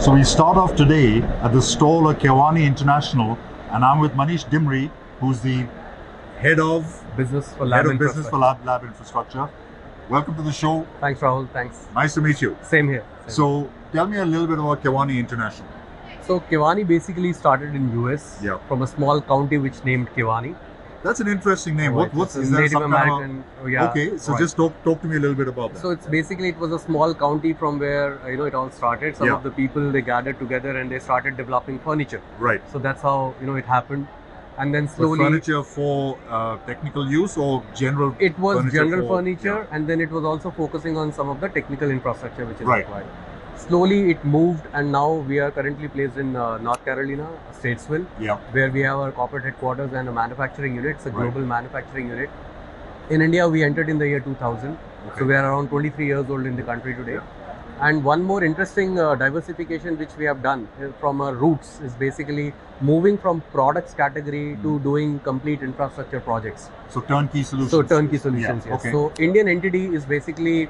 So we start off today at the stall of Kewanee International, and I'm with Manish Dimri, who's the head of business for lab infrastructure. Welcome to the show. Thanks, Rahul. Thanks. Nice to meet you. Same here. So tell me a little bit about Kewanee International. So Kewanee basically started in US from a small county which named Kewanee. That's an interesting name. Right. What's is Native American? Okay, so just talk to me a little bit about that. So it's basically, it was a small county from where it all started. Some of the people, they gathered together and they started developing furniture. Right. So that's how it happened. And then slowly, but furniture for technical use or general? It was general furniture, and then it was also focusing on some of the technical infrastructure which is required. Slowly it moved, and now we are currently placed in North Carolina, Statesville, where we have our corporate headquarters and a manufacturing unit. It's a global manufacturing unit. In India, we entered in the year 2000, so we are around 23 years old in the country today. And one more interesting diversification which we have done from our roots is basically moving from products category to doing complete infrastructure projects. So turnkey solutions. So turnkey solutions, yes. Okay. So Indian entity is basically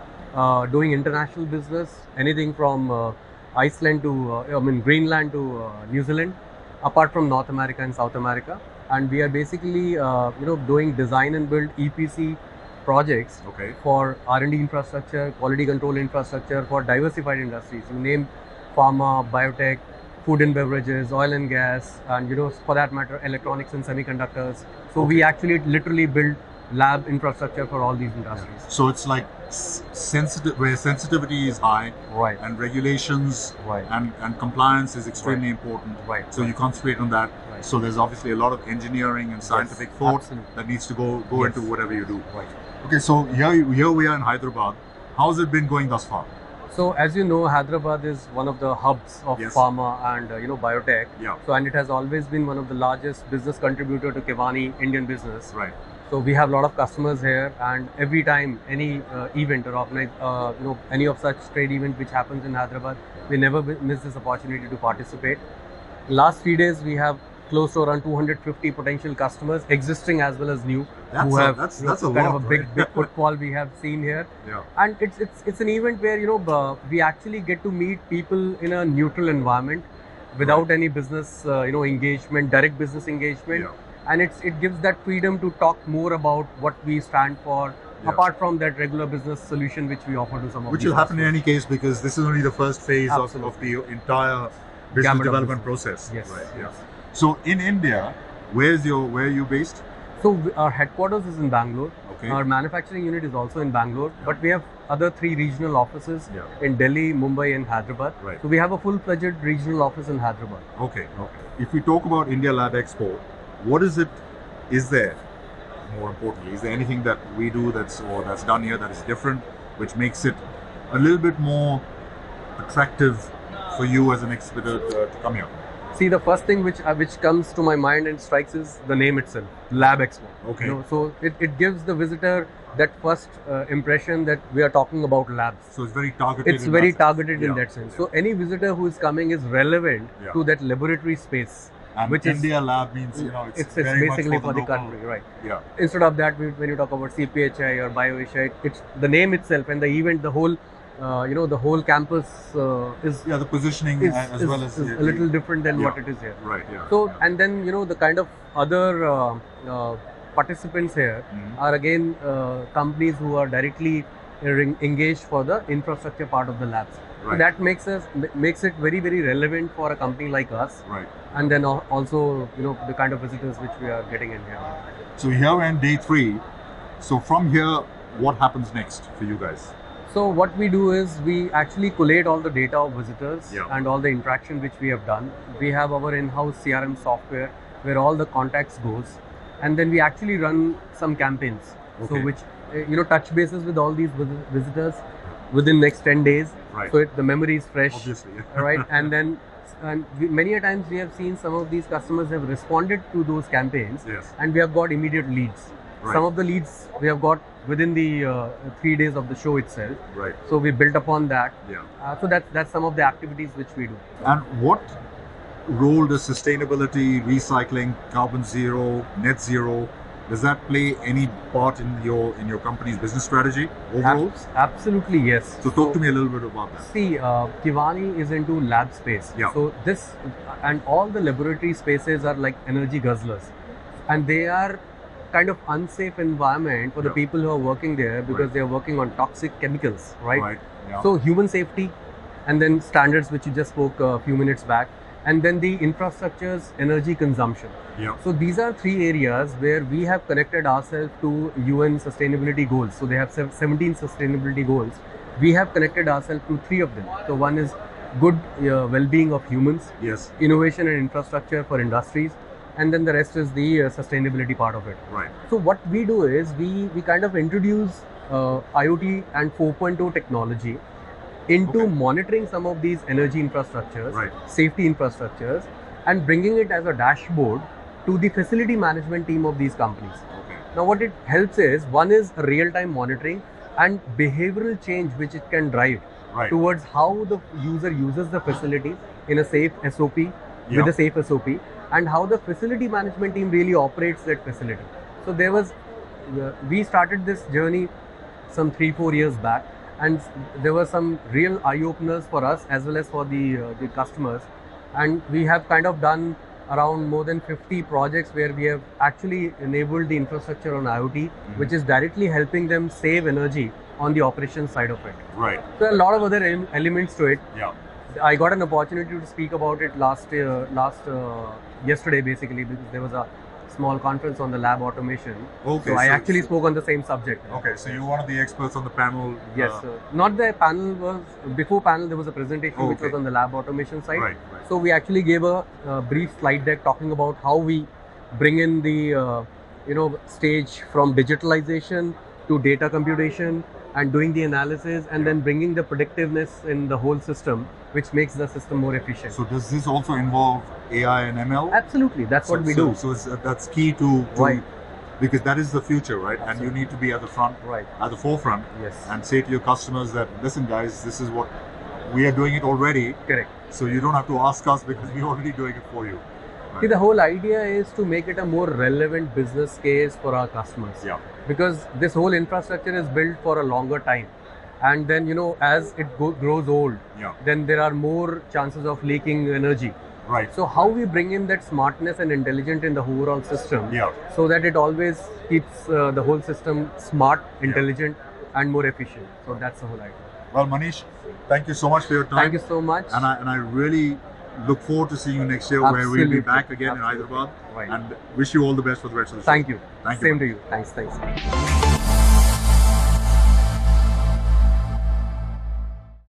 doing international business, anything from Iceland to Greenland to New Zealand, apart from North America and South America. And we are basically doing design and build EPC projects for R&D infrastructure, quality control infrastructure for diversified industries. You name pharma, biotech, food and beverages, oil and gas, and for that matter, electronics and semiconductors. So we actually literally build lab infrastructure for all these industries. So it's like where sensitivity is high, and regulations and compliance is extremely important. So you concentrate on that. So there's obviously a lot of engineering and scientific thought that needs to go into whatever you do. Okay, so here we are in Hyderabad. How's it been going thus far? So as you know, Hyderabad is one of the hubs of pharma and biotech. So and it has always been one of the largest business contributor to Kewanee Indian business. So we have a lot of customers here, and every time any event or any of such trade event which happens in Hyderabad, we never miss this opportunity to participate. Last 3 days we have close to around 250 potential customers, existing as well as new, who have that's kind of a big footfall we have seen here. And it's an event where we actually get to meet people in a neutral environment without any business engagement, direct business engagement. And it gives that freedom to talk more about what we stand for, apart from that regular business solution which we offer to some of which will happen in any case, because this is only the first phase of the entire business development process. So in India, where are you based? So our headquarters is in Bangalore. Our manufacturing unit is also in Bangalore, but we have other 3 regional offices in Delhi, Mumbai and Hyderabad. So we have a full-fledged regional office in Hyderabad. If we talk about India Lab Expo, what is there, more importantly, is there anything that we do that's done here that is different, which makes it a little bit more attractive for you as an exhibitor to come here? See, the first thing which comes to my mind and strikes is the name itself, Lab Expo. So it gives the visitor that first impression that we are talking about labs. So it's very targeted. It's very targeted in that sense. So any visitor who is coming is relevant to that laboratory space. And which India Lab means it's basically for the country, Instead of that, when you talk about CPHI or BioAsia, it's the name itself and the event, the whole the whole campus is the positioning is a little different than what it is here. So and then the kind of other participants here are again companies who are directly engaged for the infrastructure part of the labs. So that makes it very, very relevant for a company like us. And then also the kind of visitors which we are getting in here. So here we're in day 3. So from here, what happens next for you guys? So what we do is we actually collate all the data of visitors and all the interaction which we have done. We have our in-house CRM software where all the contacts goes, and then we actually run some campaigns. So which touch bases with all these visitors within next 10 days. So the memory is fresh. Obviously. And then many a times we have seen some of these customers have responded to those campaigns, and we have got immediate leads. Some of the leads we have got within the 3 days of the show itself. So we built upon that. So that's some of the activities which we do. And what role does sustainability, recycling, carbon zero, net zero Does that play any part in your company's business strategy overall? Absolutely, yes. So talk to me a little bit about that. See, Kivani is into lab space. Yeah. So this and all the laboratory spaces are like energy guzzlers, and they are kind of unsafe environment for the people who are working there because they are working on toxic chemicals, right? Right. Yeah. So human safety, and then standards which you just spoke a few minutes back, and then the infrastructure's energy consumption. Yeah. So these are three areas where we have connected ourselves to UN sustainability goals. So they have 17 sustainability goals. We have connected ourselves to three of them. So one is good well-being of humans, Yes. innovation and infrastructure for industries, and then the rest is the sustainability part of it. Right. So what we do is we kind of introduce IoT and 4.0 technology into monitoring some of these energy infrastructures, safety infrastructures, and bringing it as a dashboard to the facility management team of these companies. Okay. Now what it helps is, one is real-time monitoring and behavioral change which it can drive towards how the user uses the facility in a safe SOP, with a safe SOP, and how the facility management team really operates that facility. So there was, we started this journey some 3-4 years back, and there were some real eye-openers for us as well as for the customers, and we have kind of done around more than 50 projects where we have actually enabled the infrastructure on IoT, which is directly helping them save energy on the operations side of it. Right. So a lot of other elements to it. Yeah. I got an opportunity to speak about it yesterday basically, because there was a small conference on the lab automation. Okay. So I actually spoke on the same subject. Okay, so you're one of the experts on the panel. Yes, not the panel was, before panel there was a presentation which was on the lab automation side. Right. So we actually gave a brief slide deck talking about how we bring in the stage from digitalization to data computation and doing the analysis, and then bringing the predictiveness in the whole system, which makes the system more efficient. So does this also involve AI and ML? Absolutely, that's what we do. So that's key to because that is the future, right? And you need to be at the front, at the forefront, and say to your customers that, listen guys, this is what we are doing it already. Correct. So you don't have to ask us because we're already doing it for you. See, the whole idea is to make it a more relevant business case for our customers. Yeah. Because this whole infrastructure is built for a longer time. And then, as it grows old, then there are more chances of leaking energy. Right. So how we bring in that smartness and intelligence in the overall system, so that it always keeps the whole system smart, intelligent, and more efficient. So that's the whole idea. Well, Manish, thank you so much for your time. Thank you so much. And I really look forward to seeing you next year, where we'll be back again in Hyderabad. And wish you all the best for the rest of the show. Thank you. Thank you. Same to you. Thanks.